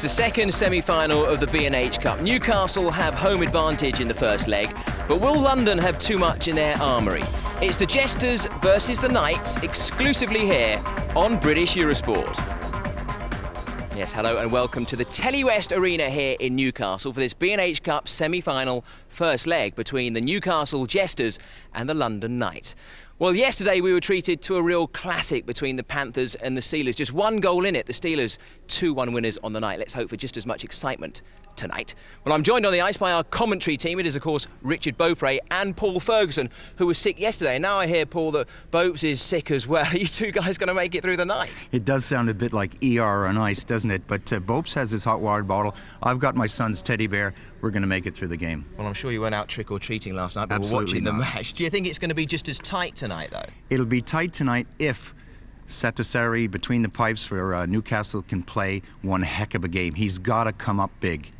the second semi-final of the B&H Cup. Newcastle have home advantage in the first leg, but will London have too much in their armoury? It's the Jesters versus the Knights, exclusively here on British Eurosport. Yes, hello and welcome to the Telewest Arena here in Newcastle for this B&H Cup semi-final first leg between the Newcastle Jesters and the London Knights. Well, yesterday we were treated to a real classic between the Panthers and the Steelers. Just one goal in it. The Steelers 2-1 winners on the night. Let's hope for just as much excitement tonight. Well, I'm joined on the ice by our commentary team. It is, of course, Richard Beaupre and Paul Ferguson, who was sick yesterday. And now I hear, Paul, that Bopes is sick as well. Are you two guys going to make it through the night? It does sound a bit like ER on ice, doesn't it? But Bopes has his hot water bottle. I've got my son's teddy bear. We're going to make it through the game. Well, I'm sure you went out trick-or-treating last night, but Absolutely we're watching the not. match. Do you think it's going to be just as tight tonight, though? It'll be tight tonight if Satasari, between the pipes for Newcastle, can play one heck of a game. He's got to come up big.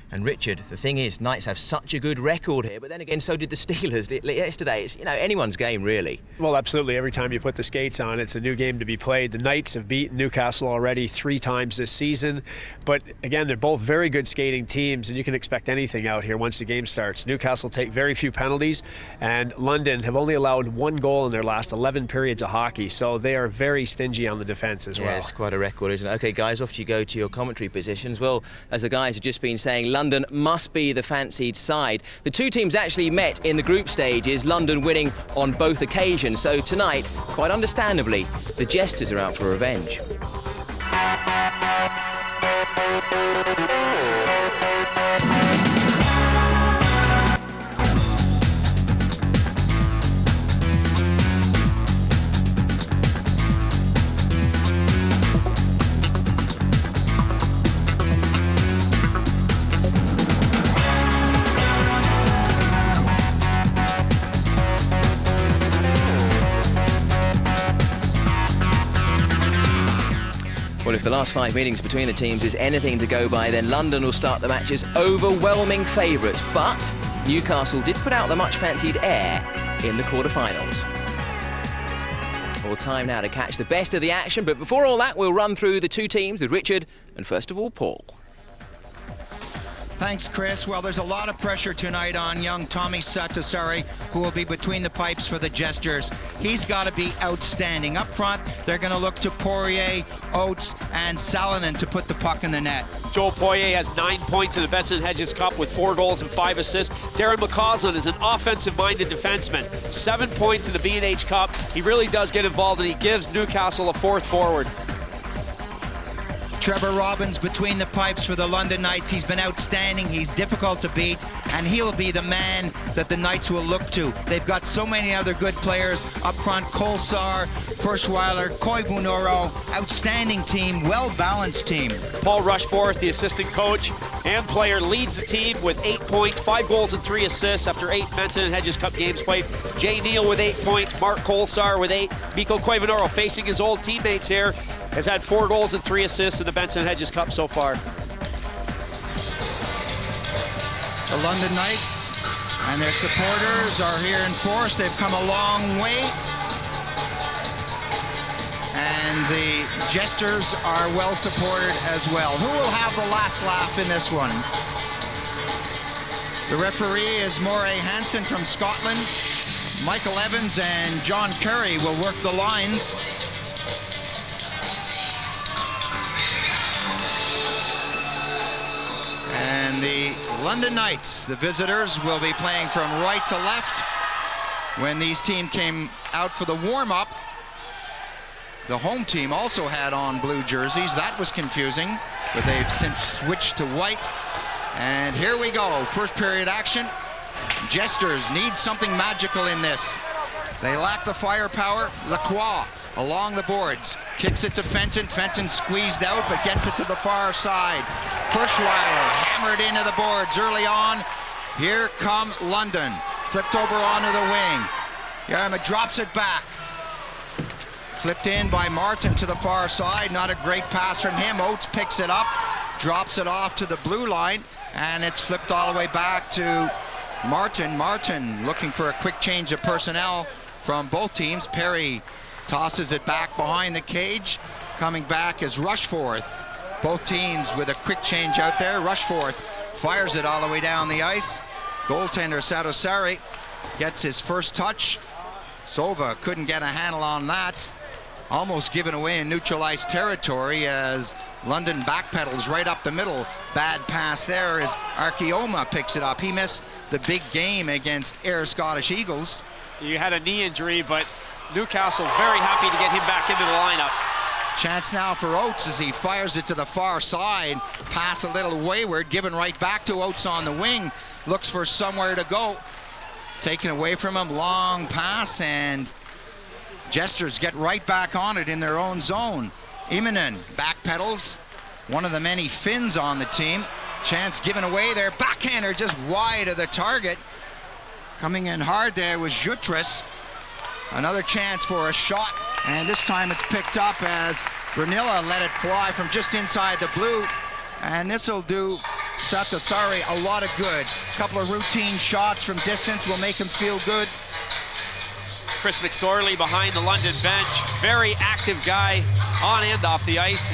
And Richard, the thing is, Knights have such a good record here, but then again, so did the Steelers yesterday. It's, anyone's game, really. Well, absolutely. Every time you put the skates on, it's a new game to be played. The Knights have beaten Newcastle already 3 times this season. But again, they're both very good skating teams, and you can expect anything out here once the game starts. Newcastle take very few penalties, and London have only allowed 1 goal in their last 11 periods of hockey. So they are very stingy on the defense as well. Yeah, it's quite a record, isn't it? Okay, guys, off you go to your commentary positions. Well, as the guys have just been saying, London must be the fancied side. The two teams actually met in the group stages, London winning on both occasions. So tonight, quite understandably, the Jesters are out for revenge. Well, if the last 5 meetings between the teams is anything to go by, then London will start the match as overwhelming favourites. But Newcastle did put out the much-fancied air in the quarter-finals. Well, time now to catch the best of the action. But before all that, we'll run through the two teams with Richard and, first of all, Paul. Thanks, Chris. Well, there's a lot of pressure tonight on young Tommy Satasari, who will be between the pipes for the Jesters. He's got to be outstanding. Up front, they're going to look to Poirier, Oates, and Salonen to put the puck in the net. Joel Poirier has 9 points in the Benson Hedges Cup with 4 goals and 5 assists. Darren McCausland is an offensive-minded defenseman. 7 points in the B&H Cup. He really does get involved, and he gives Newcastle a 4th forward. Trevor Robbins between the pipes for the London Knights. He's been outstanding. He's difficult to beat, and he'll be the man that the Knights will look to. They've got so many other good players up front. Kolsar, Furschweiler, Koivunoro. Outstanding team, well-balanced team. Paul Rushforth, the assistant coach and player, leads the team with 8 points, 5 goals and 3 assists after 8 Benson and Hedges Cup games played. Jay Neal with 8 points, Mark Kolsar with 8. Mikko Koivunoro, facing his old teammates here, has had 4 goals and 3 assists in the Benson Hedges Cup so far. The London Knights and their supporters are here in force. They've come a long way. And the Jesters are well supported as well. Who will have the last laugh in this one? The referee is Moray Hansen from Scotland. Michael Evans and John Curry will work the lines. And the London Knights, the visitors, will be playing from right to left. When these teams came out for the warm-up, the home team also had on blue jerseys. That was confusing, but they've since switched to white. And here we go, first period action. Jesters need something magical in this. They lack the firepower. Lacroix along the boards, kicks it to Fenton. Fenton squeezed out, but gets it to the far side. Furschweiler hammered into the boards early on. Here come London. Flipped over onto the wing. Yarma drops it back. Flipped in by Martin to the far side. Not a great pass from him. Oates picks it up, drops it off to the blue line, and it's flipped all the way back to Martin. Martin looking for a quick change of personnel from both teams. Perry tosses it back behind the cage. Coming back is Rushforth. Both teams with a quick change out there. Rushforth fires it all the way down the ice. Goaltender Satosari gets his first touch. Sova couldn't get a handle on that. Almost given away in neutralized territory as London backpedals right up the middle. Bad pass there as Arkeoma picks it up. He missed the big game against Ayr Scottish Eagles. He had a knee injury, but Newcastle very happy to get him back into the lineup. Chance now for Oates as he fires it to the far side. Pass a little wayward, given right back to Oates on the wing. Looks for somewhere to go. Taken away from him, long pass, and Jesters get right back on it in their own zone. Immonen backpedals, one of the many Finns on the team. Chance given away there, backhander just wide of the target. Coming in hard there was Jutras. Another chance for a shot, and this time it's picked up as Brunilla let it fly from just inside the blue, and this will do Satosari a lot of good. A couple of routine shots from distance will make him feel good. Chris McSorley behind the London bench. Very active guy on and off the ice.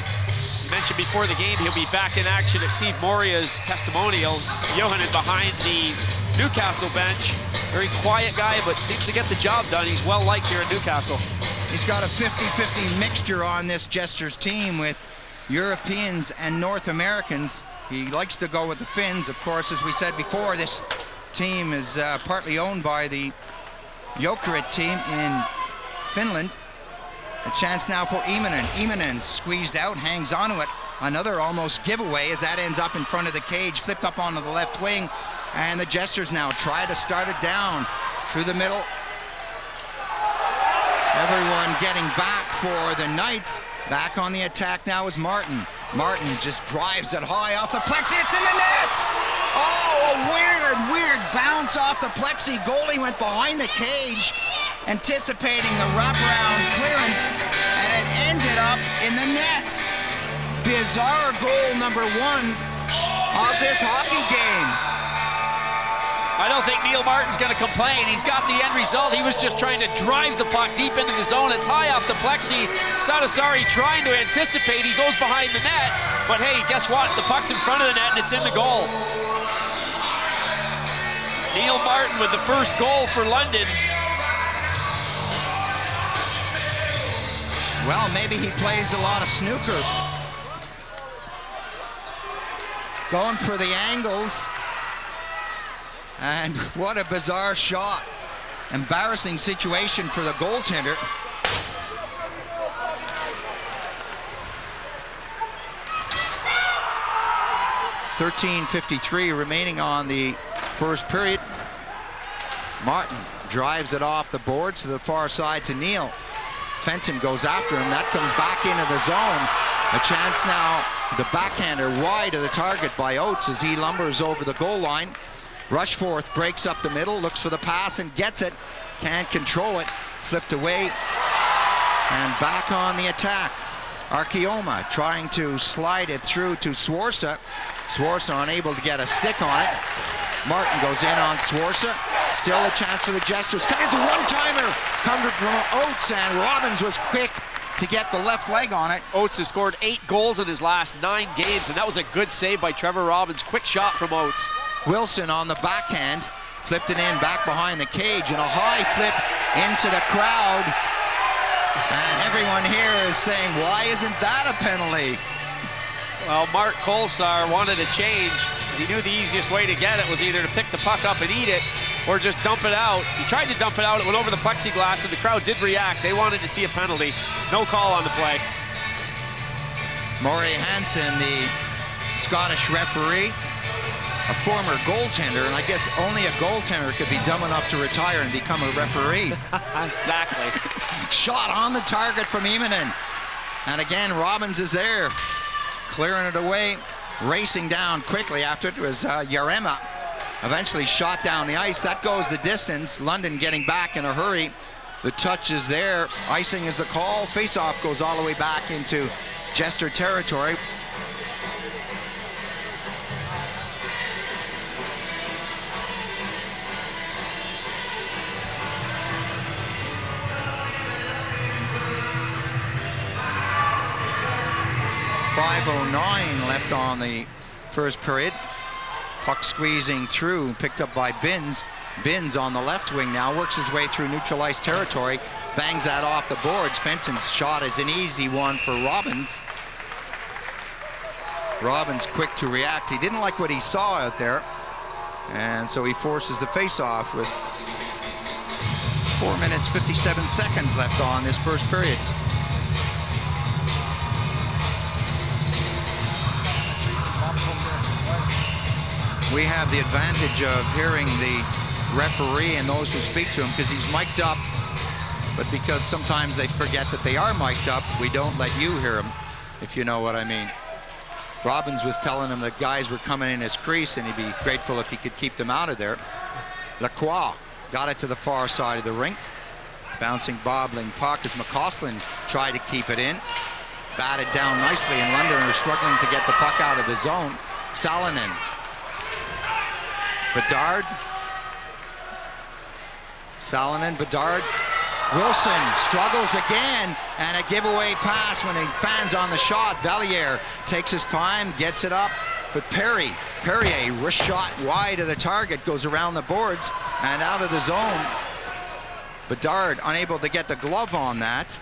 You mentioned before the game he'll be back in action at Steve Moria's testimonial. Johanan behind the Newcastle bench. Very quiet guy, but seems to get the job done. He's well liked here at Newcastle. He's got a 50-50 mixture on this Jesters team with Europeans and North Americans. He likes to go with the Finns. Of course, as we said before, this team is partly owned by the Jokerit team in Finland. A chance now for Immonen. Immonen squeezed out, hangs onto it. Another almost giveaway as that ends up in front of the cage, flipped up onto the left wing. And the Jesters now try to start it down through the middle. Everyone getting back for the Knights. Back on the attack now is Martin. Martin just drives it high off the plexi. It's in the net! Oh, a weird bounce off the plexi. Goalie went behind the cage, anticipating the wraparound clearance, and it ended up in the net. Bizarre goal number 1 of this hockey game. I don't think Neil Martin's going to complain. He's got the end result. He was just trying to drive the puck deep into the zone. It's high off the plexi. Satosari trying to anticipate. He goes behind the net. But hey, guess what? The puck's in front of the net and it's in the goal. Neil Martin with the first goal for London. Well, maybe he plays a lot of snooker. Going for the angles. And what a bizarre shot. Embarrassing situation for the goaltender. .53 remaining on the first period. Martin drives it off the boards to the far side to Neil. Fenton goes after him. That comes back into the zone. A chance now, the backhander wide of the target by Oates as he lumbers over the goal line. Rushforth breaks up the middle, looks for the pass and gets it. Can't control it. Flipped away and back on the attack. Arkeoma trying to slide it through to Swarsa. Swarsa unable to get a stick on it. Martin goes in on Swarsa. Still a chance for the Jesters. It's a one-timer coming from Oates, and Robbins was quick to get the left leg on it. Oates has scored 8 goals in his last 9 games, and that was a good save by Trevor Robbins. Quick shot from Oates. Wilson on the backhand, flipped it in back behind the cage, and a high flip into the crowd. And everyone here is saying, why isn't that a penalty? Well, Mark Kolsar wanted a change. He knew the easiest way to get it was either to pick the puck up and eat it or just dump it out. He tried to dump it out, it went over the plexiglass, and the crowd did react. They wanted to see a penalty. No call on the play. Maury Hansen, the Scottish referee, a former goaltender, and I guess only a goaltender could be dumb enough to retire and become a referee. Exactly. Shot on the target from Immonen. And again, Robbins is there, clearing it away, racing down quickly after it was Yarema. Eventually shot down the ice. That goes the distance. London getting back in a hurry. The touch is there. Icing is the call. Face-off goes all the way back into Jester territory. 5:09 left on the first period. Puck squeezing through, picked up by Binns. Binns on the left wing now, works his way through neutral ice territory, bangs that off the boards. Fenton's shot is an easy one for Robbins. Robbins quick to react. He didn't like what he saw out there, and so he forces the face-off with 4 minutes 57 seconds left on this first period. We have the advantage of hearing the referee and those who speak to him because he's mic'd up, but because sometimes they forget that they are mic'd up, we don't let you hear him, if you know what I mean. Robbins was telling him that guys were coming in his crease and he'd be grateful if he could keep them out of there. Lacroix got it to the far side of the rink. Bouncing, bobbling puck as McCausland tried to keep it in. Batted down nicely, and London are struggling to get the puck out of the zone. Salonen. Bedard. Salonen, Bedard. Wilson struggles again, and a giveaway pass when he fans on the shot. Valliere takes his time, gets it up with Perry. Perrier, wrist shot wide of the target, goes around the boards and out of the zone. Bedard unable to get the glove on that.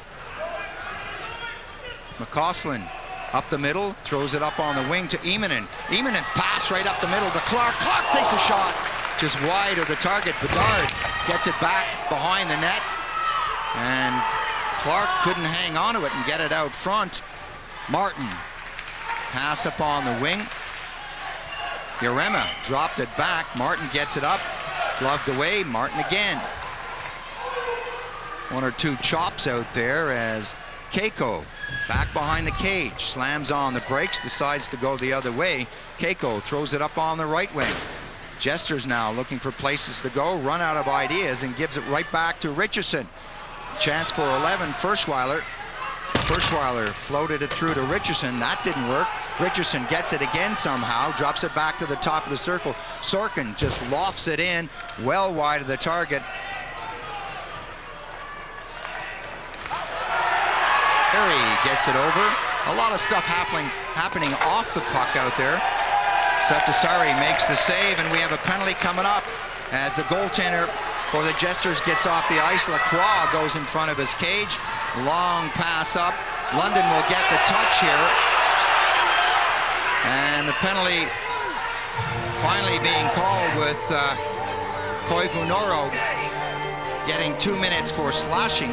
McCausland up the middle, throws it up on the wing to Eamon. Eamon's pass right up the middle to Clark. Clark takes a shot just wide of the target. Bedard gets it back behind the net, and Clark couldn't hang on to it and get it out front. Martin, pass up on the wing. Yarema dropped it back. Martin gets it up, gloved away. Martin again. One or two chops out there as Keiko back behind the cage, slams on the brakes, decides to go the other way. Keiko throws it up on the right wing. Jesters now looking for places to go, run out of ideas, and gives it right back to Richardson. Chance for 11, Furschweiler. Furschweiler floated it through to Richardson. That didn't work. Richardson gets it again somehow, drops it back to the top of the circle. Sorkin just lofts it in, well wide of the target. Perry gets it over. A lot of stuff happening off the puck out there. Satasari makes the save, and we have a penalty coming up as the goaltender for the Jesters gets off the ice. Lacroix goes in front of his cage. Long pass up. London will get the touch here. And the penalty finally being called with Koivunoro getting 2 minutes for slashing.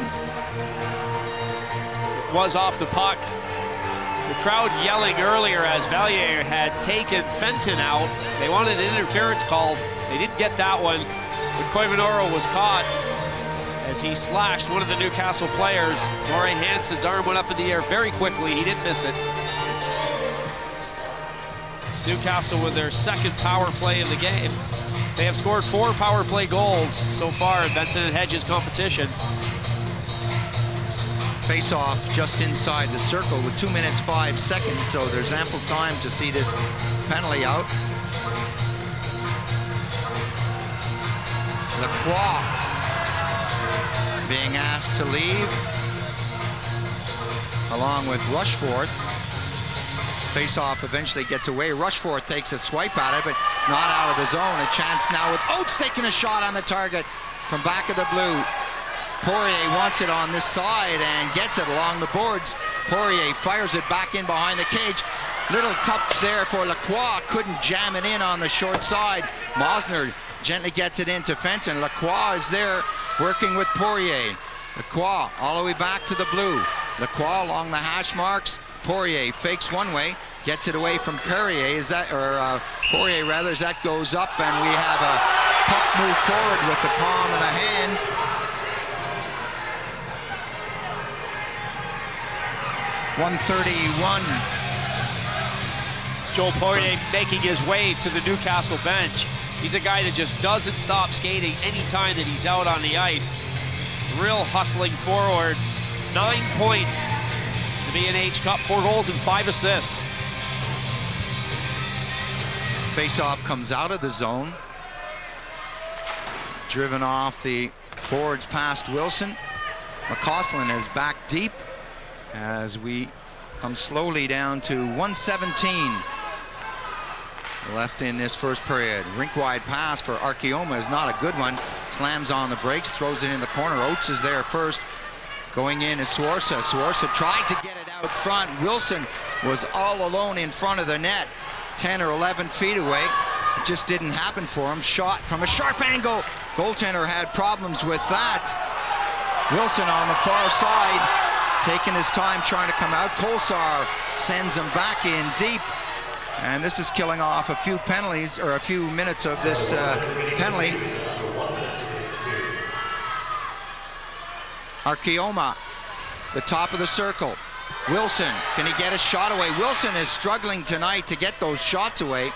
Was off the puck. The crowd yelling earlier as Valliere had taken Fenton out. They wanted an interference call. They didn't get that one, but Koivunoro was caught as he slashed one of the Newcastle players. Maury Hansen's arm went up in the air very quickly. He didn't miss it. Newcastle with their second power play of the game. They have scored 4 power play goals so far in Benson and Hedges competition. Face-off just inside the circle with 2 minutes 5 seconds, so there's ample time to see this penalty out. Lacroix being asked to leave along with Rushforth. Face-off eventually gets away. Rushforth takes a swipe at it, but it's not out of the zone. A chance now with Oates taking a shot on the target from back of the blue. Poirier wants it on this side and gets it along the boards. Poirier fires it back in behind the cage. Little touch there for Lacroix. Couldn't jam it in on the short side. Mosner gently gets it into Fenton. Lacroix is there working with Poirier. Lacroix all the way back to the blue. Lacroix along the hash marks. Poirier fakes one way, gets it away from Perrier. Poirier rather, as that goes up, and we have a puck move forward with the palm of the hand. .131. Joel Poirier making his way to the Newcastle bench. He's a guy that just doesn't stop skating anytime that he's out on the ice. Real hustling forward. 9 points. The B&H Cup, 4 goals and 5 assists. Faceoff comes out of the zone. Driven off the boards past Wilson. McCausland is back deep as we comes slowly down to 117 left in this first period. Rink wide pass for Arkeoma is not a good one. Slams on the brakes, throws it in the corner. Oates is there first. Going in is Swarsa. Swarsa tried to get it out front. Wilson was all alone in front of the net, 10 or 11 feet away. It just didn't happen for him. Shot from a sharp angle. Goaltender had problems with that. Wilson on the far side, taking his time trying to come out. Kolsar sends him back in deep. And this is killing off a few penalties, or a few minutes of this penalty. Arkeoma, the top of the circle. Wilson, can he get a shot away? Wilson is struggling tonight to get those shots away.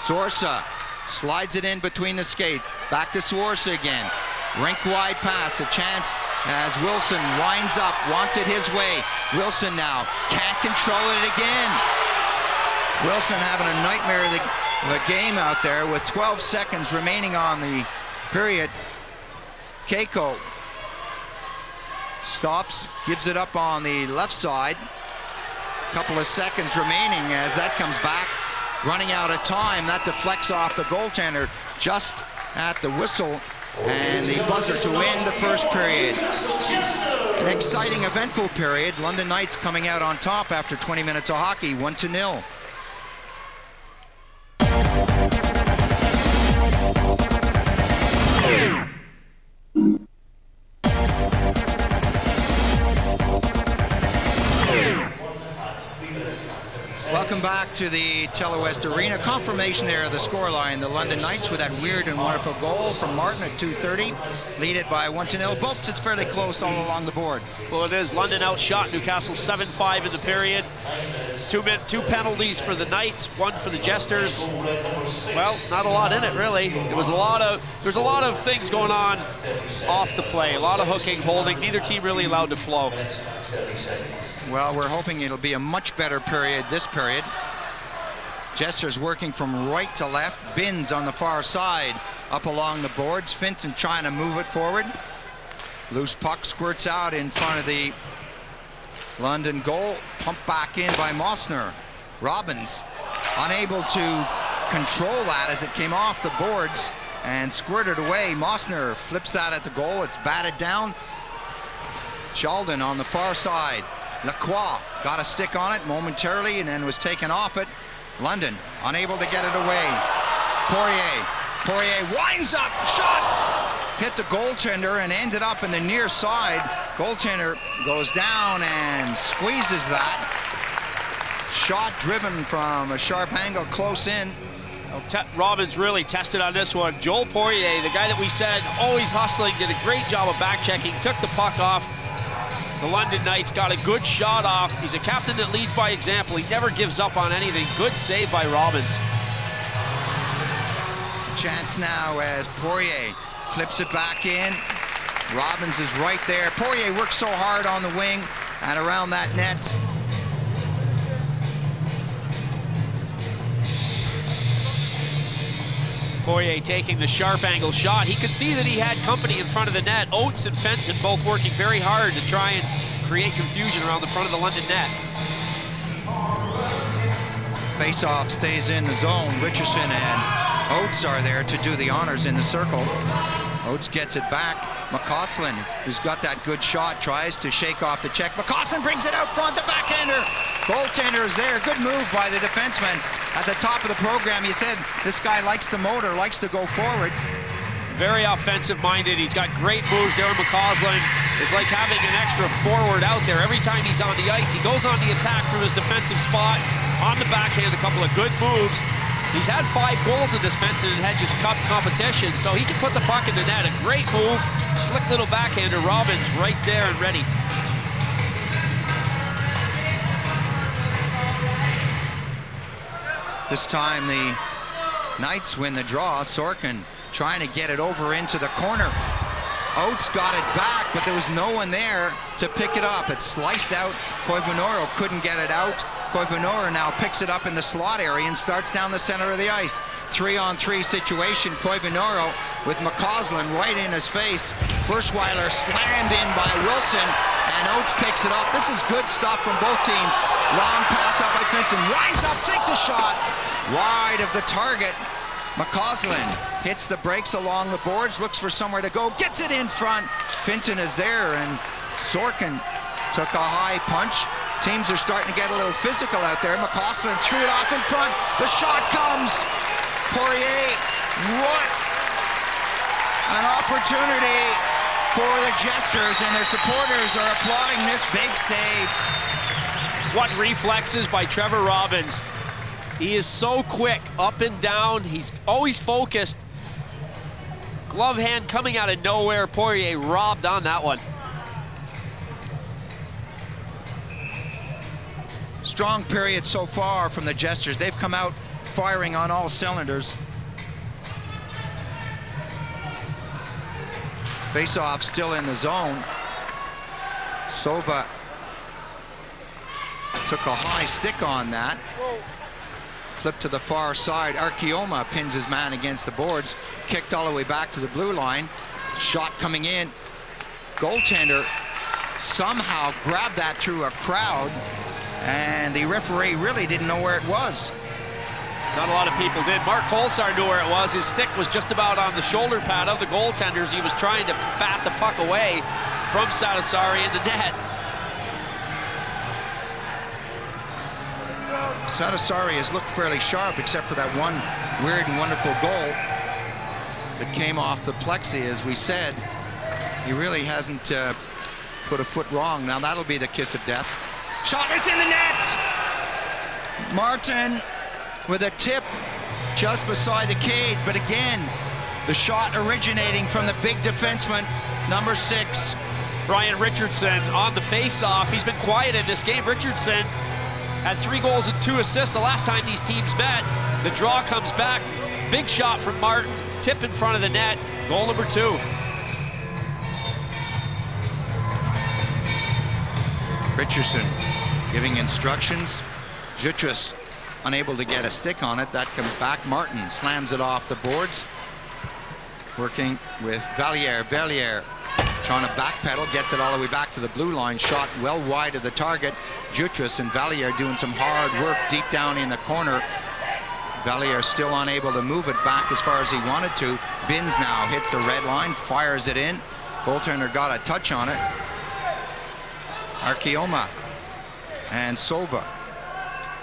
Swarsa slides it in between the skates. Back to Swarsa again. Rink wide pass, a chance as Wilson winds up, wants it his way. Wilson now can't control it again. Wilson having a nightmare of the game out there with 12 seconds remaining on the period. Keiko stops, gives it up on the left side. Couple of seconds remaining as that comes back. Running out of time, that deflects off the goaltender just at the whistle and the buzzer to end the first period. An exciting, eventful period. London Knights coming out on top after 20 minutes of hockey, 1-0. Welcome back to the Telewest Arena. Confirmation there of the scoreline. The London Knights with that weird and wonderful goal from Martin at 2:30. Lead it by 1-0. Both, it's fairly close all along the board. Well, it is. London outshot Newcastle 7-5 in the period. Two penalties for the Knights, one for the Jesters. Well, not a lot in it, really. There's a lot of things going on off the play. A lot of hooking, holding. Neither team really allowed to flow. Well, we're hoping it'll be a much better period this period. Jesters working from right to left. Binns on the far side up along the boards. Finton trying to move it forward. Loose puck squirts out in front of the London goal. Pumped back in by Mosner. Robbins unable to control that as it came off the boards and squirted away. Mosner flips that at the goal. It's batted down. Sheldon on the far side. Lacroix got a stick on it momentarily and then was taken off it. London unable to get it away. Poirier winds up, shot! Hit the goaltender and ended up in the near side. Goaltender goes down and squeezes that. Shot driven from a sharp angle close in. Robbins really tested on this one. Joel Poirier, the guy that we said always hustling, did a great job of back checking, took the puck off. The London Knights got a good shot off. He's a captain that leads by example. He never gives up on anything. Good save by Robbins. Chance now as Poirier flips it back in. Robbins is right there. Poirier works so hard on the wing and around that net. Poirier taking the sharp angle shot. He could see that he had company in front of the net. Oates and Fenton both working very hard to try and create confusion around the front of the London net. Face-off stays in the zone. Richardson and Oates are there to do the honors in the circle. Oates gets it back. McCausland, who's got that good shot, tries to shake off the check. McCausland brings it out front, the backhander. Goaltender is there. Good move by the defenseman. At the top of the program, you said this guy likes to motor, likes to go forward. Very offensive-minded. He's got great moves. Darren McCausland is like having an extra forward out there. Every time he's on the ice, he goes on the attack from his defensive spot. On the backhand, a couple of good moves. He's had 5 goals in this Benson and Hedges Cup competition, so he can put the puck in the net. A great move. Slick little backhander. Robbins right there and ready. This time the Knights win the draw. Sorkin trying to get it over into the corner. Oates got it back, but there was no one there to pick it up. It sliced out. Koivunoro couldn't get it out. Koivunoora now picks it up in the slot area and starts down the center of the ice. 3-on-3 situation. Koivunoora with McCausland right in his face. Firstweiler slammed in by Wilson, and Oates picks it up. This is good stuff from both teams. Long pass up by Finton. Winds up, takes a shot. Wide of the target. McCausland hits the brakes along the boards, looks for somewhere to go, gets it in front. Finton is there, and Sorkin took a high punch. Teams are starting to get a little physical out there. McCausland threw it off in front. The shot comes. Poirier, what an opportunity for the Jesters, and their supporters are applauding this big save. What reflexes by Trevor Robbins. He is so quick, up and down. He's always focused. Glove hand coming out of nowhere. Poirier robbed on that one. Strong period so far from the Jesters. They've come out firing on all cylinders. Face-off still in the zone. Sova took a high stick on that. Flip to the far side. Archioma pins his man against the boards. Kicked all the way back to the blue line. Shot coming in. Goaltender somehow grabbed that through a crowd, and the referee really didn't know where it was. Not a lot of people did. Mark Kolsar knew where it was. His stick was just about on the shoulder pad of the goaltenders. He was trying to bat the puck away from Satisari in the net. Satisari has looked fairly sharp, except for that one weird and wonderful goal that came off the plexi. As we said, he really hasn't put a foot wrong. Now that'll be the kiss of death. Shot is in the net! Martin with a tip just beside the cage, but again, the shot originating from the big defenseman, number 6. Brian Richardson on the face-off. He's been quiet in this game. Richardson had 3 goals and 2 assists the last time these teams met. The draw comes back. Big shot from Martin. Tip in front of the net. Goal number 2. Richardson giving instructions. Jutras unable to get a stick on it. That comes back. Martin slams it off the boards. Working with Valliere. Valliere trying to backpedal, gets it all the way back to the blue line. Shot well wide of the target. Jutras and Valliere doing some hard work deep down in the corner. Valliere still unable to move it back as far as he wanted to. Binns now hits the red line, fires it in. Goaltender got a touch on it. Archioma and Sova.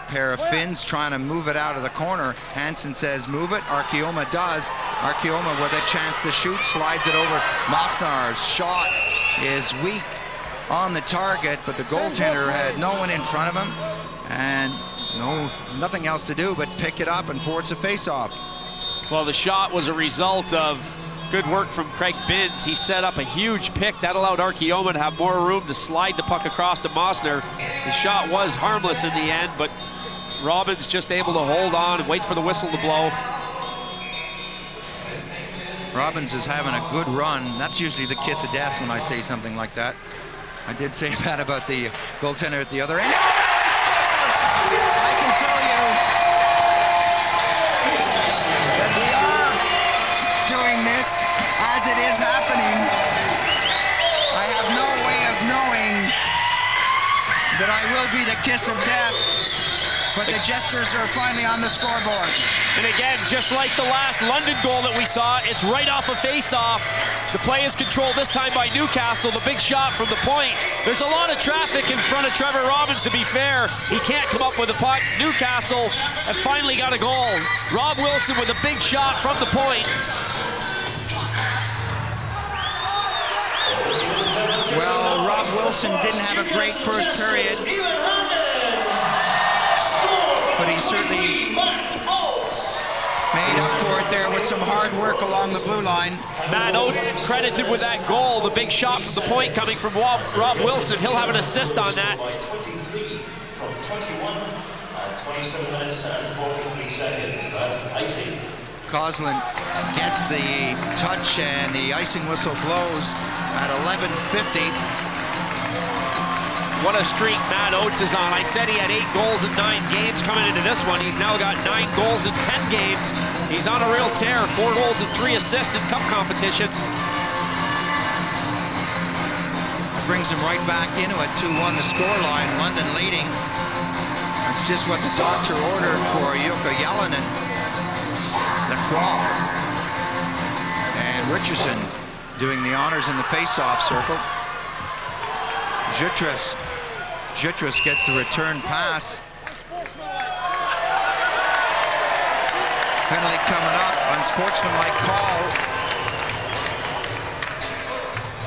Pair of Finns trying to move it out of the corner. Hansen says move it. Archioma does. Archioma with a chance to shoot, slides it over. Mosnar's shot is weak on the target, but the goaltender had no one in front of him, and nothing else to do but pick it up and force a face-off. Well, the shot was a result of good work from Craig Binns. He set up a huge pick that allowed Archioma to have more room to slide the puck across to Mosner. The shot was harmless in the end, but Robbins just able to hold on and wait for the whistle to blow. Robbins is having a good run. That's usually the kiss of death when I say something like that. I did say that about the goaltender at the other end. I can tell you that we are doing this as it is happening. I have no way of knowing that I will be the kiss of death. But the Jesters are finally on the scoreboard. And again, just like the last London goal that we saw, it's right off a face-off. The play is controlled this time by Newcastle. The big shot from the point. There's a lot of traffic in front of Trevor Robbins, to be fair. He can't come up with a puck. Newcastle have finally got a goal. Rob Wilson with a big shot from the point. Well, Rob Wilson didn't have a great first period, but he certainly made up for it there with some hard work along the blue line. Matt Oates credited with that goal, the big shot from the point coming from Rob Wilson. He'll have an assist on that. 23 from 21 at 27 minutes and 43 seconds. That's icing. Coslin gets the touch and the icing whistle blows at 11:50. What a streak Matt Oates is on. I said he had 8 goals in 9 games coming into this one. He's now got 9 goals in 10 games. He's on a real tear. 4 goals and 3 assists in cup competition. Brings him right back into it, 2-1 the scoreline. London leading. That's just what the doctor ordered for Jukka Jalonen. Lacroix and Richardson doing the honors in the face-off circle. Jutras gets the return pass. Penalty coming up, unsportsmanlike call.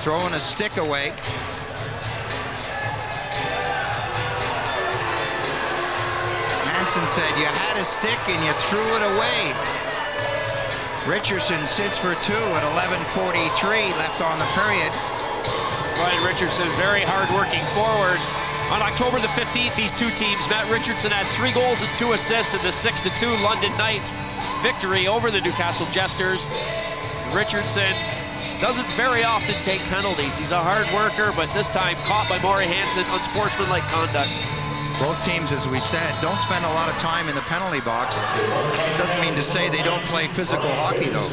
Throwing a stick away. Benson said you had a stick and you threw it away. Richardson sits for 2 at 11:43 left on the period. Ryan Richardson, very hard-working forward. On October the 15th, these two teams met. Richardson had 3 goals and 2 assists in the 6-2 London Knights victory over the Newcastle Jesters. Richardson doesn't very often take penalties. He's a hard worker, but this time caught by Maury Hansen, unsportsmanlike conduct. Both teams, as we said, don't spend a lot of time in the penalty box. It doesn't mean to say they don't play physical hockey, though.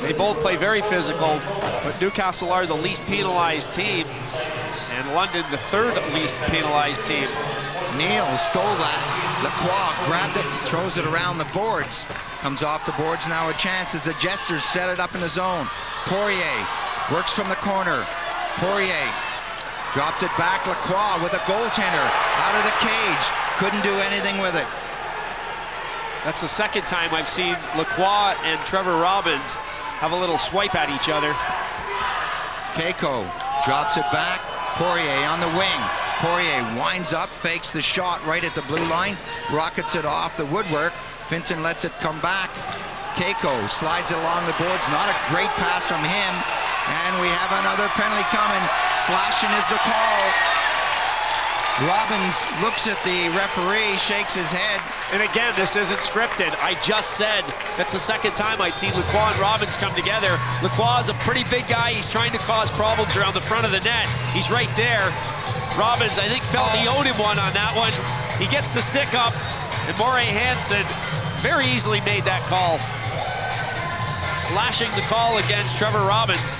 They both play very physical, but Newcastle are the least penalized team, and London the 3rd least penalized team. Neal stole that. Lacroix grabbed it, throws it around the boards. Comes off the boards, now a chance as the Jesters set it up in the zone. Poirier works from the corner. Poirier dropped it back. Lacroix with a goaltender out of the cage. Couldn't do anything with it. That's the second time I've seen Lacroix and Trevor Robbins have a little swipe at each other. Keiko drops it back. Poirier on the wing. Poirier winds up, fakes the shot right at the blue line, rockets it off the woodwork. Finton lets it come back. Keiko slides it along the boards. Not a great pass from him. And we have another penalty coming. Slashing is the call. Robbins looks at the referee, shakes his head. And again, this isn't scripted. I just said that's the second time I'd seen Lacroix and Robbins come together. Lacroix is a pretty big guy. He's trying to cause problems around the front of the net. He's right there. Robbins, I think, felt he owed him one on that one. He gets the stick up, and Maury Hansen very easily made that call. Slashing the call against Trevor Robbins.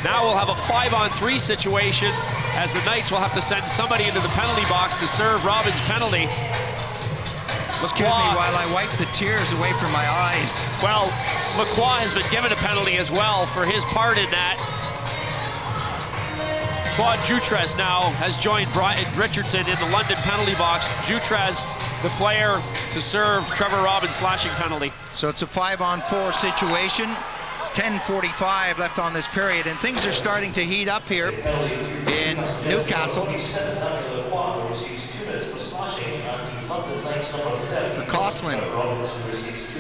Now we'll have a 5-on-3 situation as the Knights will have to send somebody into the penalty box to serve Robbins' penalty. Excuse me while I wipe the tears away from my eyes. Well, Lacroix has been given a penalty as well for his part in that. Claude Jutres now has joined Brian Richardson in the London penalty box. Jutres, the player to serve Trevor Robbins' slashing penalty. So it's a 5-on-4 situation. 10:45 left on this period, and things are starting to heat up here in Newcastle. McCausland.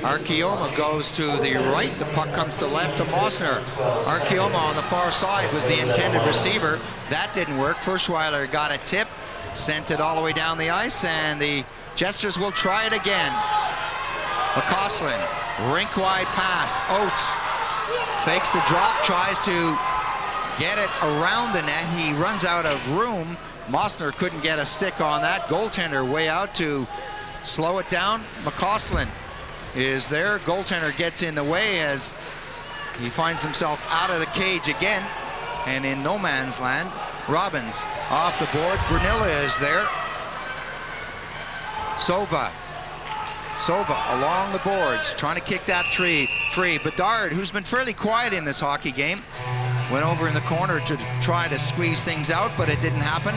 Archioma goes to the right. The puck comes to left to Mosner. Archioma on the far side was the intended receiver. That didn't work. Furschweiler got a tip, sent it all the way down the ice, and the Jesters will try it again. McCausland, rink-wide pass. Oates fakes the drop, tries to get it around the net. He runs out of room. Mosner couldn't get a stick on that. Goaltender way out to slow it down. McCausland is there. Goaltender gets in the way as he finds himself out of the cage again and in no man's land. Robbins off the board. Brunilla is there. Sova along the boards, trying to kick that free. Bedard, who's been fairly quiet in this hockey game, went over in the corner to try to squeeze things out, but it didn't happen.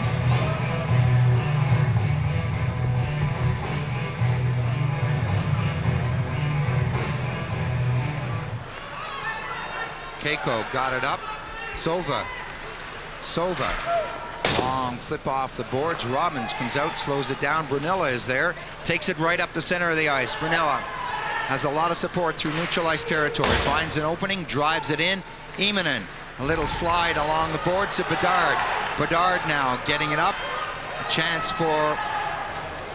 Keiko got it up. Sova. Long flip off the boards. Robbins comes out, slows it down. Brunilla is there, takes it right up the center of the ice. Brunilla has a lot of support through neutralized territory. Finds an opening, drives it in. Emanen, a little slide along the boards to Bedard. Bedard now getting it up. A chance for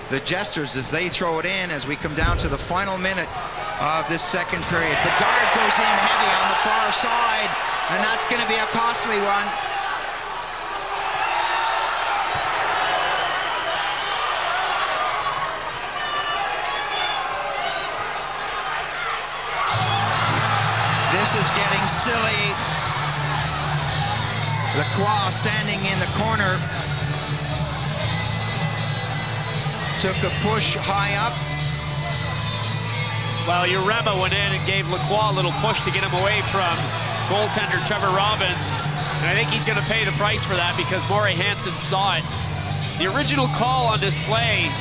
the Jesters as they throw it in as we come down to the final minute of this second period. Bedard goes in heavy on the far side, and that's going to be a costly one. This is getting silly. Lacroix standing in the corner. Took a push high up. Well, Urema went in and gave Lacroix a little push to get him away from goaltender Trevor Robbins. And I think he's going to pay the price for that because Maury Hansen saw it. The original call on this play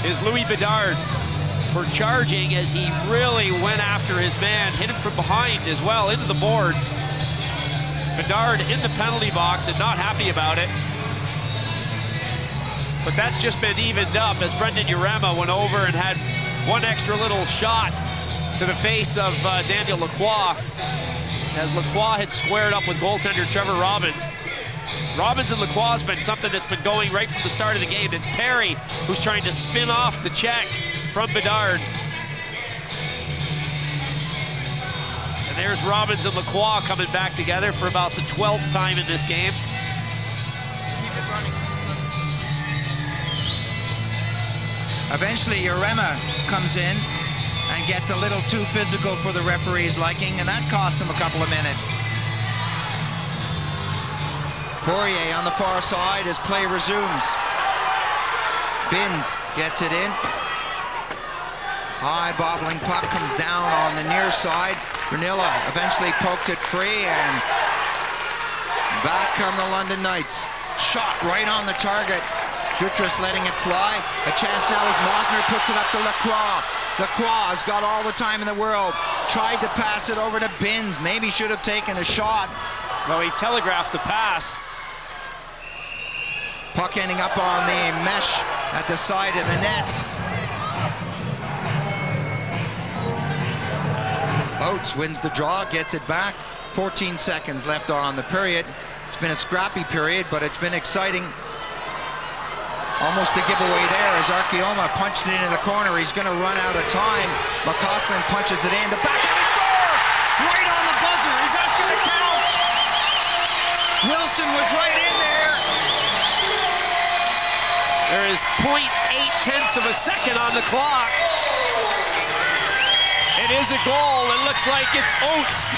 is Louis Bedard for charging as he really went after his man, hit him from behind as well into the boards. Bedard in the penalty box and not happy about it. But that's just been evened up as Brendan Urema went over and had one extra little shot to the face of Daniel Lacroix as Lacroix had squared up with goaltender Trevor Robbins. Robbins and Lacroix has been something that's been going right from the start of the game. It's Perry who's trying to spin off the check from Bedard. And there's Robbins and Lacroix coming back together for about the 12th time in this game. Eventually, Urema comes in and gets a little too physical for the referee's liking, and that cost him a couple of minutes. Poirier on the far side as play resumes. Binns gets it in. High bobbling puck comes down on the near side. Granilla eventually poked it free, and back come the London Knights. Shot right on the target. Jutras letting it fly. A chance now as Mosner puts it up to Lacroix. Lacroix has got all the time in the world. Tried to pass it over to Binns. Maybe should have taken a shot. Well, he telegraphed the pass. Puck ending up on the mesh at the side of the net. Oates wins the draw, gets it back. 14 seconds left on the period. It's been a scrappy period, but it's been exciting. Almost a giveaway there as Archioma punched it into the corner. He's going to run out of time. McCausland punches it in. The backhand score! Right on the buzzer. Is that going to count? Wilson was right in there. There is 0.8 of a second on the clock. It is a goal. It looks like it's Oates.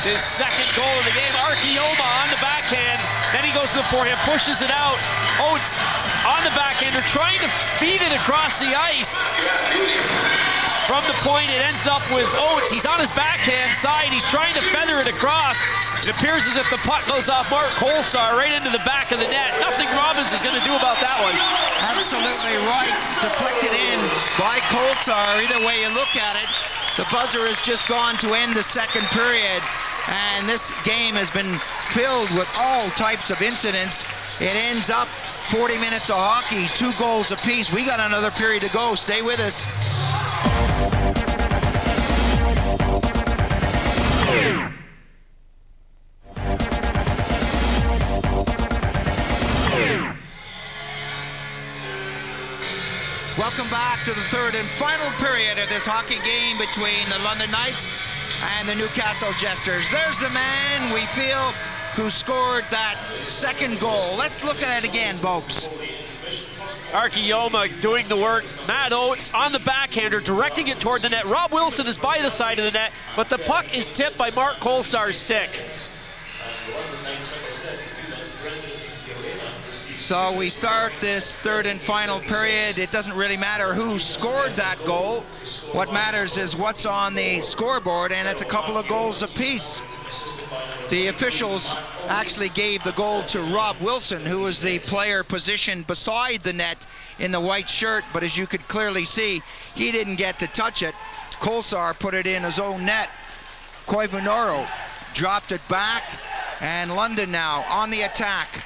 His second goal of the game. Archioma on the backhand. Then he goes to the forehand, pushes it out. Oates on the backhander, trying to feed it across the ice. From the point, it ends up with Oates. He's on his backhand side. He's trying to feather it across. It appears as if the puck goes off Mark Kolsar right into the back of the net. Nothing Robbins is going to do about that one. Absolutely right. Deflected in by Kolsar. Either way you look at it, the buzzer has just gone to end the second period. And this game has been filled with all types of incidents. It ends up 40 minutes of hockey, 2 goals apiece. We got another period to go. Stay with us. Welcome back to the third and final period of this hockey game between the London Knights and the Newcastle Jesters. There's the man we feel who scored that second goal. Let's look at it again, Bopes. Archioma doing the work. Matt Oates on the backhander, directing it toward the net. Rob Wilson is by the side of the net, but the puck is tipped by Mark Kolsar's stick. So we start this third and final period. It doesn't really matter who scored that goal. What matters is what's on the scoreboard, and it's a couple of goals apiece. The officials actually gave the goal to Rob Wilson, who was the player positioned beside the net in the white shirt, but as you could clearly see, he didn't get to touch it. Kolsar put it in his own net. Koivunoro dropped it back, and London now on the attack.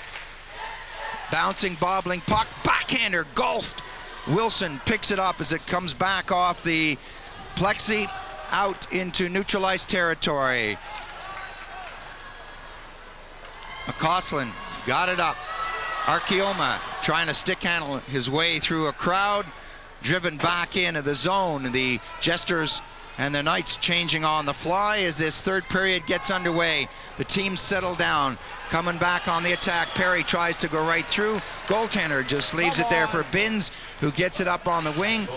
Bouncing, bobbling puck, backhander, golfed. Wilson picks it up as it comes back off the plexi out into neutralized territory. McCausland got it up. Archioma trying to stick handle his way through a crowd, driven back into the zone. The Jesters And the Knights changing on the fly as this third period gets underway. The team settle down, coming back on the attack. Perry tries to go right through. Goaltender just leaves it there for Binns, who gets it up on the wing.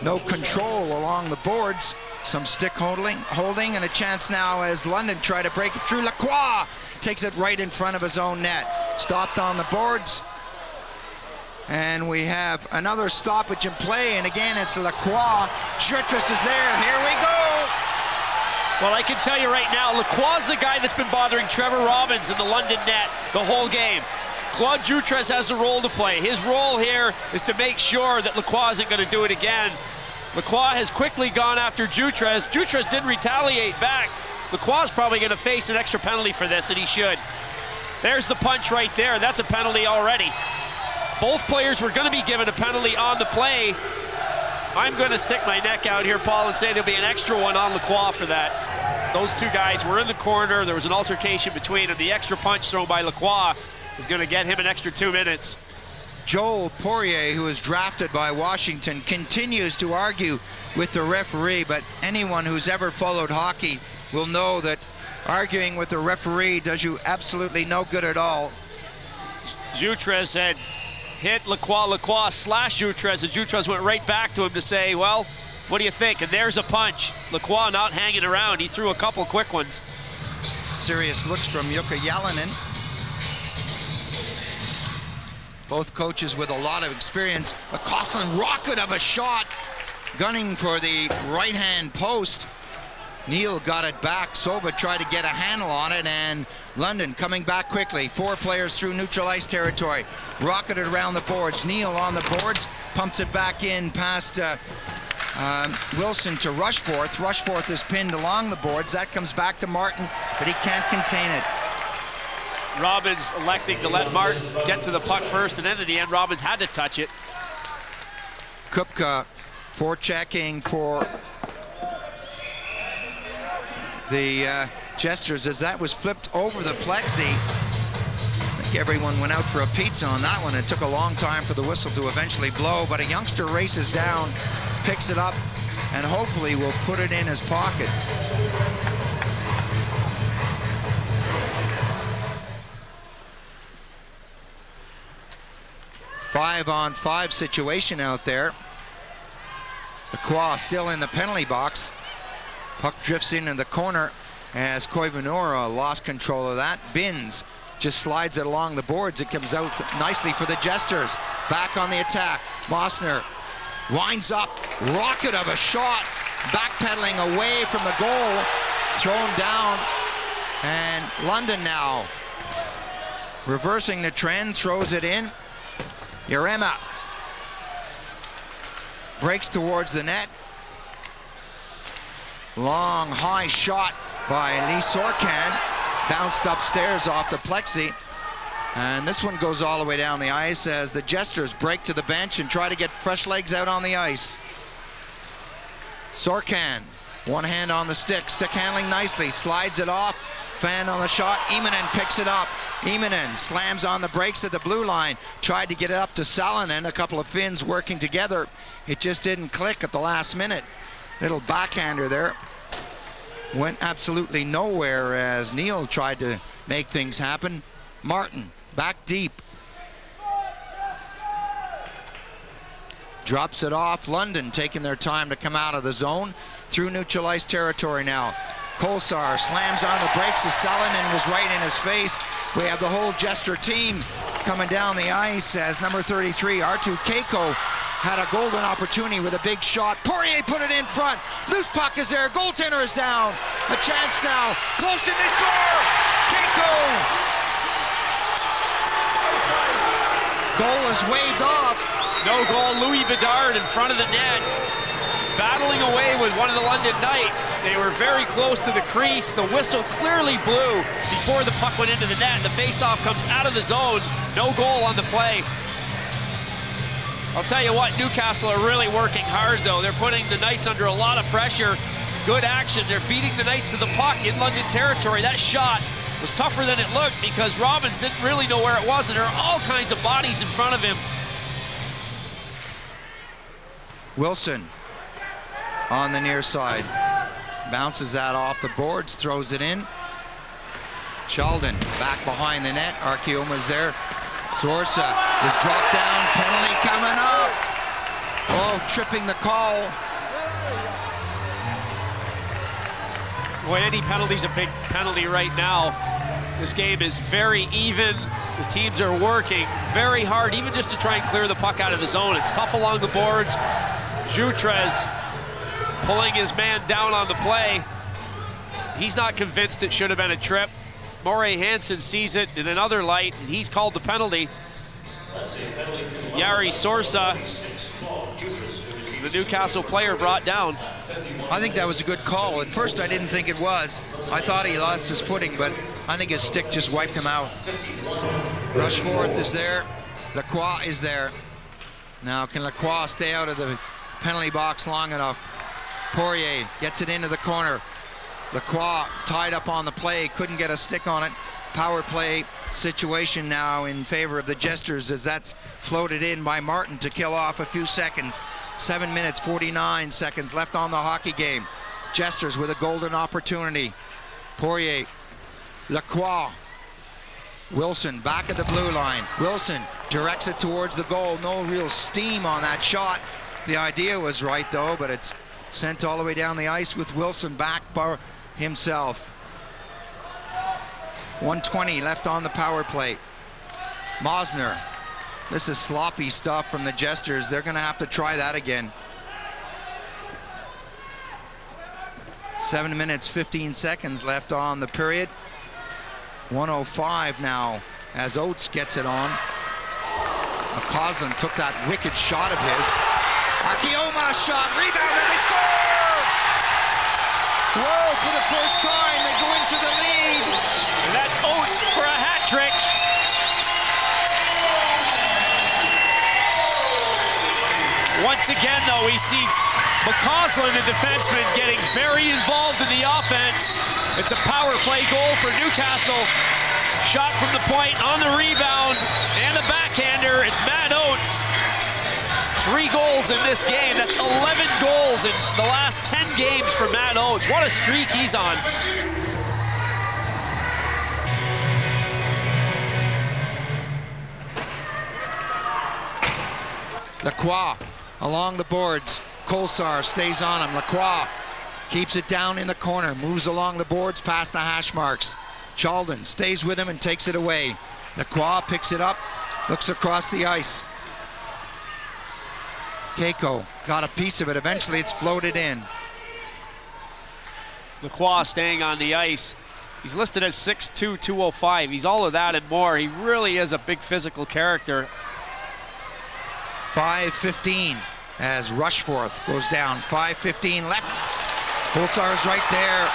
No control along the boards. Some stick holding, and a chance now as London try to break it through. Lacroix takes it right in front of his own net. Stopped on the boards. And we have another stoppage in play, and again it's Lacroix. Jesters is there. Here we go. Well, I can tell you right now, Lacroix is the guy that's been bothering Trevor Robbins in the London net the whole game. Claude Jutras has a role to play. His role here is to make sure that Lacroix isn't going to do it again. Lacroix has quickly gone after Jutras. Jutras didn't retaliate back. Lacroix is probably going to face an extra penalty for this, and he should. There's the punch right there. That's a penalty already. Both players were going to be given a penalty on the play. I'm going to stick my neck out here, Paul, and say there'll be an extra one on Lacroix for that. Those two guys were in the corner. There was an altercation between them. The extra punch thrown by Lacroix is going to get him an extra 2 minutes. Joel Poirier, who was drafted by Washington, continues to argue with the referee, but anyone who's ever followed hockey will know that arguing with the referee does you absolutely no good at all. Jutras had hit Lacroix slashed Jutras, and Jutras went right back to him to say, well, what do you think? And there's a punch. Lacroix not hanging around. He threw a couple quick ones. Serious looks from Jukka Jalonen. Both coaches with a lot of experience. A Costlin rocket of a shot, gunning for the right-hand post. Neal got it back. Sova tried to get a handle on it, and London coming back quickly. 4 players through neutral ice territory. Rocketed around the boards. Neal on the boards, pumps it back in past Wilson to Rushforth. Rushforth is pinned along the boards. That comes back to Martin, but he can't contain it. Robbins electing to let Martin get to the puck first, and then in the end, Robbins had to touch it. Kupka forechecking for the Jesters as that was flipped over the plexi. I think everyone went out for a pizza on that one. It took a long time for the whistle to eventually blow, but a youngster races down, picks it up, and hopefully will put it in his pocket. Five-on-five situation out there. Lacroix still in the penalty box. Puck drifts into the corner as Koivunuora lost control of that. Binns just slides it along the boards. It comes out nicely for the Jesters. Back on the attack. Mosner winds up. Rocket of a shot. Backpedaling away from the goal. Thrown down. And London now reversing the trend. Throws it in. Yarema breaks towards the net. Long, high shot by Lee Sorkan. Bounced upstairs off the plexi. And this one goes all the way down the ice as the Jesters break to the bench and try to get fresh legs out on the ice. Sorkan, one hand on the stick handling nicely, slides it off. Fan on the shot, Immonen picks it up. Immonen slams on the brakes at the blue line. Tried to get it up to Salonen, a couple of Finns working together. It just didn't click at the last minute. Little backhander there. Went absolutely nowhere as Neal tried to make things happen. Martin, back deep. Drops it off. London taking their time to come out of the zone. Through neutral ice territory now. Kolsar slams on the brakes as Salonen was right in his face. We have the whole Jester team coming down the ice as number 33, Arttu Keiko, had a golden opportunity with a big shot. Poirier put it in front. Loose puck is there. Goaltender is down. A chance now. Close and they score! Keiko! Goal is waved off. No goal. Louis Bedard in front of the net, battling away with one of the London Knights. They were very close to the crease. The whistle clearly blew before the puck went into the net. The faceoff comes out of the zone. No goal on the play. I'll tell you what, Newcastle are really working hard, though. They're putting the Knights under a lot of pressure. Good action. They're beating the Knights to the puck in London territory. That shot was tougher than it looked because Robbins didn't really know where it was, and there are all kinds of bodies in front of him. Wilson on the near side. Bounces that off the boards, throws it in. Sheldon back behind the net. Arkeoma's there. Sorsa is dropped down. Penalty coming up. Oh, tripping the call. Boy, any penalty's a big penalty right now. This game is very even. The teams are working very hard, even just to try and clear the puck out of the zone. It's tough along the boards. Jutres pulling his man down on the play. He's not convinced it should have been a trip. Moray Hansen sees it in another light, and he's called the penalty. Jari Sorsa, the Newcastle player, brought down. I think that was a good call. At first I didn't think it was. I thought he lost his footing, but I think his stick just wiped him out. Rushforth is there. Lacroix is there. Now can Lacroix stay out of the penalty box long enough? Poirier gets it into the corner. Lacroix tied up on the play, couldn't get a stick on it. Power play situation now in favor of the Jesters as that's floated in by Martin to kill off a few seconds. 7 minutes, 49 seconds left on the hockey game. Jesters with a golden opportunity. Poirier, Lacroix, Wilson back at the blue line. Wilson directs it towards the goal. No real steam on that shot. The idea was right though, but it's sent all the way down the ice with Wilson back by himself. 1:20 left on the power play. Mosner. This is sloppy stuff from the Jesters. They're going to have to try that again. 7 minutes, 15 seconds left on the period. 1:05 now as Oates gets it on. McCausland took that wicked shot of his. Arkeoma shot, rebound, and they score! Whoa, for the first time, they go into the lead. And that's Oates for a hat trick. Once again, though, we see McCausland, the defenseman, getting very involved in the offense. It's a power play goal for Newcastle. Shot from the point on the rebound and a backhander. It's Matt Oates. 3 goals in this game. That's 11 goals in the last 10 games for Matt Oates. What a streak he's on. Lacroix along the boards. Kolsar stays on him. Lacroix keeps it down in the corner. Moves along the boards past the hash marks. Sheldon stays with him and takes it away. Lacroix picks it up. Looks across the ice. Keiko got a piece of it. Eventually it's floated in. Lacroix staying on the ice. He's listed as 6'2", 205. He's all of that and more. He really is a big physical character. 5:15 as Rushforth goes down. 5:15 left. Kolsar's right there.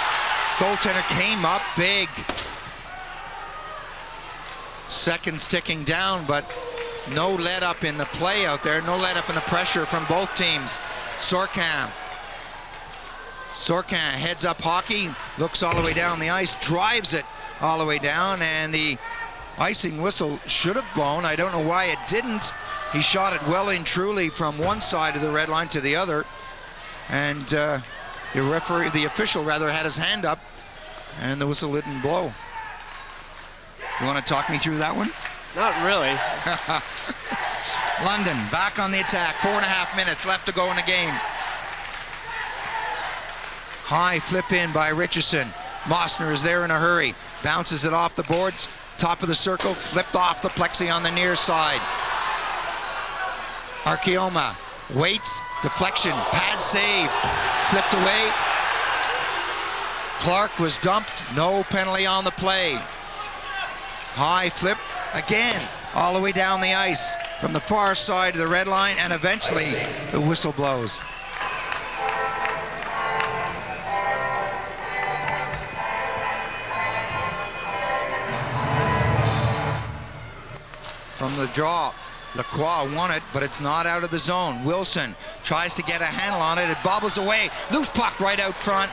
Goaltender came up big. Seconds ticking down, but no let up in the play out there. No let up in the pressure from both teams. Sorkin heads up hockey, looks all the way down the ice, drives it all the way down, and the icing whistle should have blown. I don't know why it didn't. He shot it well and truly from one side of the red line to the other, and the official had his hand up, and the whistle didn't blow. You want to talk me through that one? Not really. London back on the attack. 4.5 minutes left to go in the game. High flip in by Richardson. Mosner is there in a hurry. Bounces it off the boards. Top of the circle. Flipped off the plexi on the near side. Arkeoma waits. Deflection. Pad save. Flipped away. Clark was dumped. No penalty on the play. High flip again, all the way down the ice from the far side of the red line, and eventually the whistle blows. From the draw, Lacroix won it, but it's not out of the zone. Wilson tries to get a handle on it. It bobbles away. Loose puck right out front.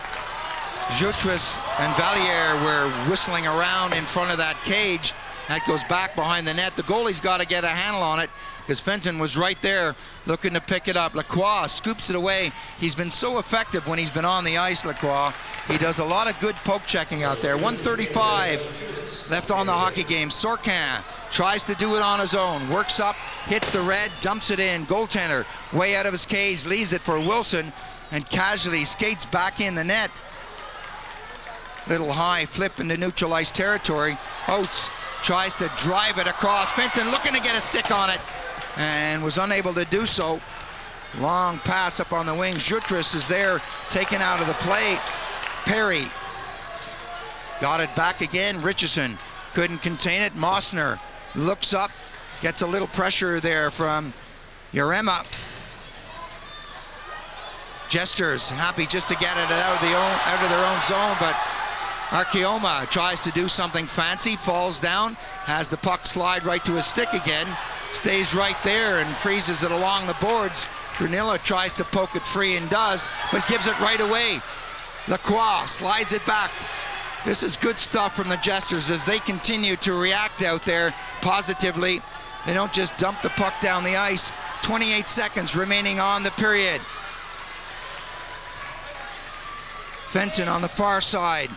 Jutres and Valier were whistling around in front of that cage. That goes back behind the net. The goalie's got to get a handle on it because Fenton was right there looking to pick it up. Lacroix scoops it away. He's been so effective when he's been on the ice, Lacroix. He does a lot of good poke checking out there. 1:35 left on the hockey game. Sorkin tries to do it on his own. Works up, hits the red, dumps it in. Goaltender way out of his cage, leaves it for Wilson, and casually skates back in the net. Little high flip into neutral ice territory. Oates tries to drive it across. Fenton looking to get a stick on it and was unable to do so. Long pass up on the wing. Jutras is there, taken out of the play. Perry got it back again. Richardson couldn't contain it. Mosner looks up, gets a little pressure there from Yarema. Jesters happy just to get it out of their own zone, but Arkeoma tries to do something fancy, falls down, has the puck slide right to his stick again, stays right there and freezes it along the boards. Grunilla tries to poke it free and does, but gives it right away. Lacroix slides it back. This is good stuff from the Jesters as they continue to react out there positively. They don't just dump the puck down the ice. 28 seconds remaining on the period. Fenton on the far side,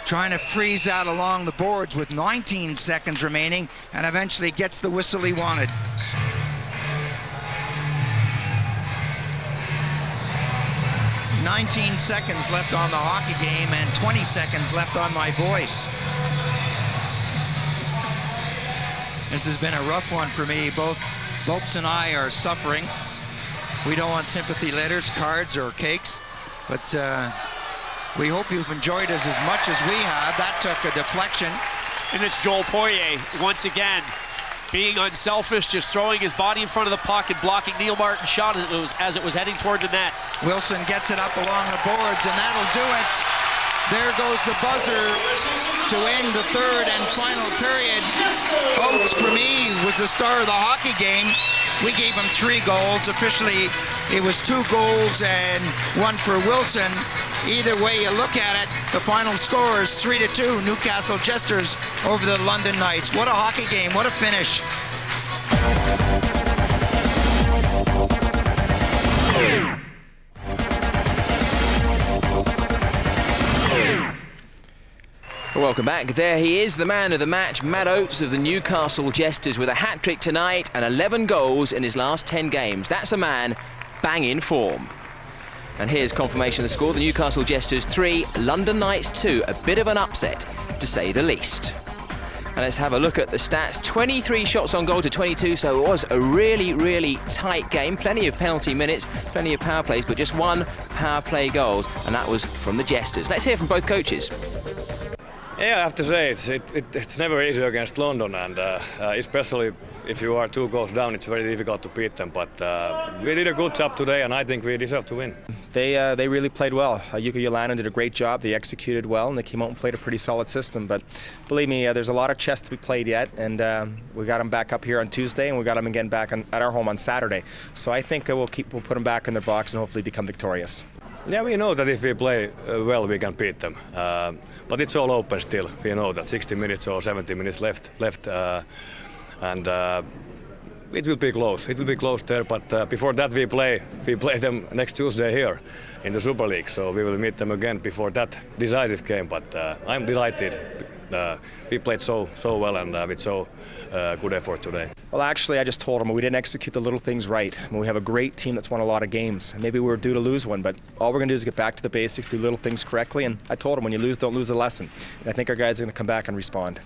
trying to freeze that along the boards with 19 seconds remaining, and eventually gets the whistle he wanted. "19 seconds left on the hockey game and 20 seconds left on my voice." This has been a rough one for me. Both Lopes and I are suffering. We don't want sympathy letters, cards, or cakes, but we hope you've enjoyed us as much as we have. That took a deflection. And it's Joel Poirier once again being unselfish, just throwing his body in front of the puck and blocking Neil Martin's shot as it was heading toward the net. Wilson gets it up along the boards, and that'll do it. There goes the buzzer to end the third and final period. Oates, for me, was the star of the hockey game. We gave him 3 goals. Officially, it was 2 goals and 1 for Wilson. Either way you look at it, the final score is 3-2, Newcastle Jesters over the London Knights. What a hockey game, what a finish. Welcome back. There he is, the man of the match, Matt Oates of the Newcastle Jesters, with a hat-trick tonight and 11 goals in his last 10 games. That's a man bang in form. And here's confirmation of the score. The Newcastle Jesters 3, London Knights 2. A bit of an upset, to say the least. And let's have a look at the stats. 23 shots on goal to 22, so it was a really, really tight game. Plenty of penalty minutes, plenty of power plays, but just 1 power play goal, and that was from the Jesters. Let's hear from both coaches. Yeah, I have to say it's never easy against London, and especially if you are 2 goals down, it's very difficult to beat them. But we did a good job today, and I think we deserve to win. They really played well. Jukka Jolainen did a great job. They executed well, and they came out and played a pretty solid system. But believe me, there's a lot of chess to be played yet, and we got them back up here on Tuesday, and we got them again back at our home on Saturday. So I think we'll put them back in their box and hopefully become victorious. Yeah, we know that if we play well, we can beat them. But it's all open still. We know that 60 minutes or 70 minutes left, and it will be close. It will be close there. But before that, we play them next Tuesday here in the Super League. So we will meet them again before that decisive game. But I'm delighted. We played so well and with so good effort today. Well, actually, I just told them we didn't execute the little things right. I mean, we have a great team that's won a lot of games. Maybe we were due to lose one, but all we're going to do is get back to the basics, do little things correctly. And I told them when you lose, don't lose the lesson. And I think our guys are going to come back and respond.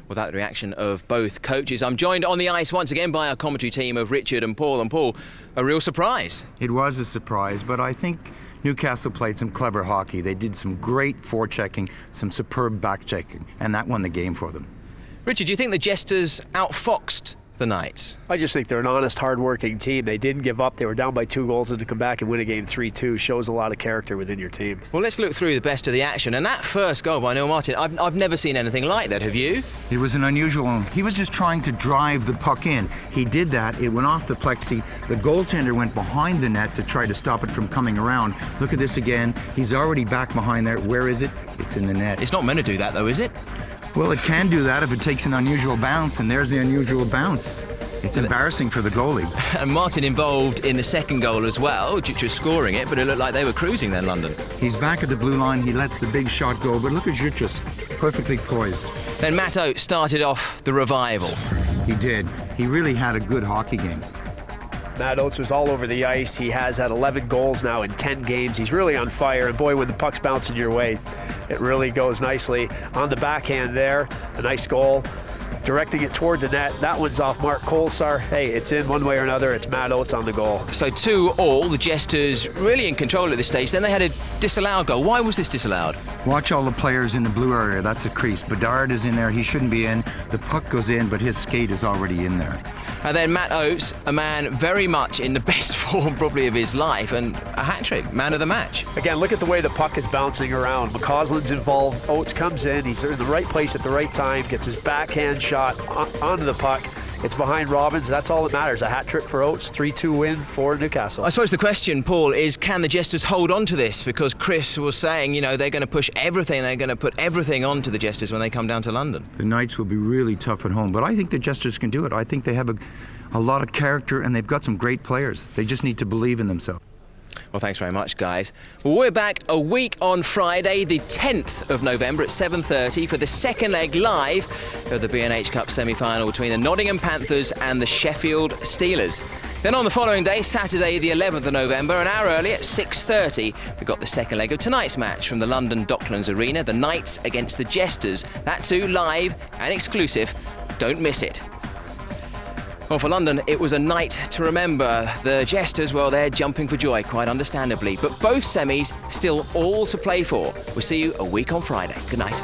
Well, that the reaction of both coaches. I'm joined on the ice once again by our commentary team of Richard and Paul. And Paul, a real surprise. It was a surprise, but I think Newcastle played some clever hockey. They did some great forechecking, some superb back-checking, and that won the game for them. Richard, do you think the Jesters outfoxed the Knights? I just think they're an honest, hard-working team. They didn't give up. They were down by 2 goals, and to come back and win a game 3-2 shows a lot of character within your team. Well, let's look through the best of the action. And that first goal by Neil Martin, I've never seen anything like that. Have you? It was an unusual one. He was just trying to drive the puck in. He did that. It went off the plexi. The goaltender went behind the net to try to stop it from coming around. Look at this again. He's already back behind there. Where is it? It's in the net. It's not meant to do that, though, is it? Well, it can do that if it takes an unusual bounce, and there's the unusual bounce. It's embarrassing for the goalie. And Martin involved in the second goal as well, just scoring it, but it looked like they were cruising then, London. He's back at the blue line. He lets the big shot go, but look at Hedges, perfectly poised. Then Matt Oates started off the revival. He did. He really had a good hockey game. Matt Oates was all over the ice. He has had 11 goals now in 10 games. He's really on fire. And boy, when the puck's bouncing your way, it really goes nicely. On the backhand there, a nice goal. Directing it toward the net. That one's off Mark Kolsar. Hey, it's in one way or another. It's Matt Oates on the goal. So 2-2, the Jesters really in control at this stage. Then they had a disallowed goal. Why was this disallowed? Watch all the players in the blue area. That's a crease. Bedard is in there. He shouldn't be in. The puck goes in, but his skate is already in there. And then Matt Oates, a man very much in the best form probably of his life, and a hat-trick, man of the match. Again, look at the way the puck is bouncing around. McCausland's involved. Oates comes in. He's in the right place at the right time, gets his backhand shot onto the puck. It's behind Robbins. That's all that matters. A hat trick for Oates. 3-2 win for Newcastle. I suppose the question, Paul, is can the Jesters hold on to this? Because Chris was saying, you know, they're going to push everything. They're going to put everything onto the Jesters when they come down to London. The Knights will be really tough at home, but I think the Jesters can do it. I think they have a lot of character, and they've got some great players. They just need to believe in themselves. Well, thanks very much, guys. Well, we're back a week on Friday, the 10th of November at 7:30 for the second leg live of the B&H Cup semi-final between the Nottingham Panthers and the Sheffield Steelers. Then on the following day, Saturday the 11th of November, an hour early at 6:30, we've got the second leg of tonight's match from the London Docklands Arena, the Knights against the Jesters. That too live and exclusive. Don't miss it. Well, for London, it was a night to remember. The Jesters, well, they're jumping for joy, quite understandably. But both semis still all to play for. We'll see you a week on Friday. Good night.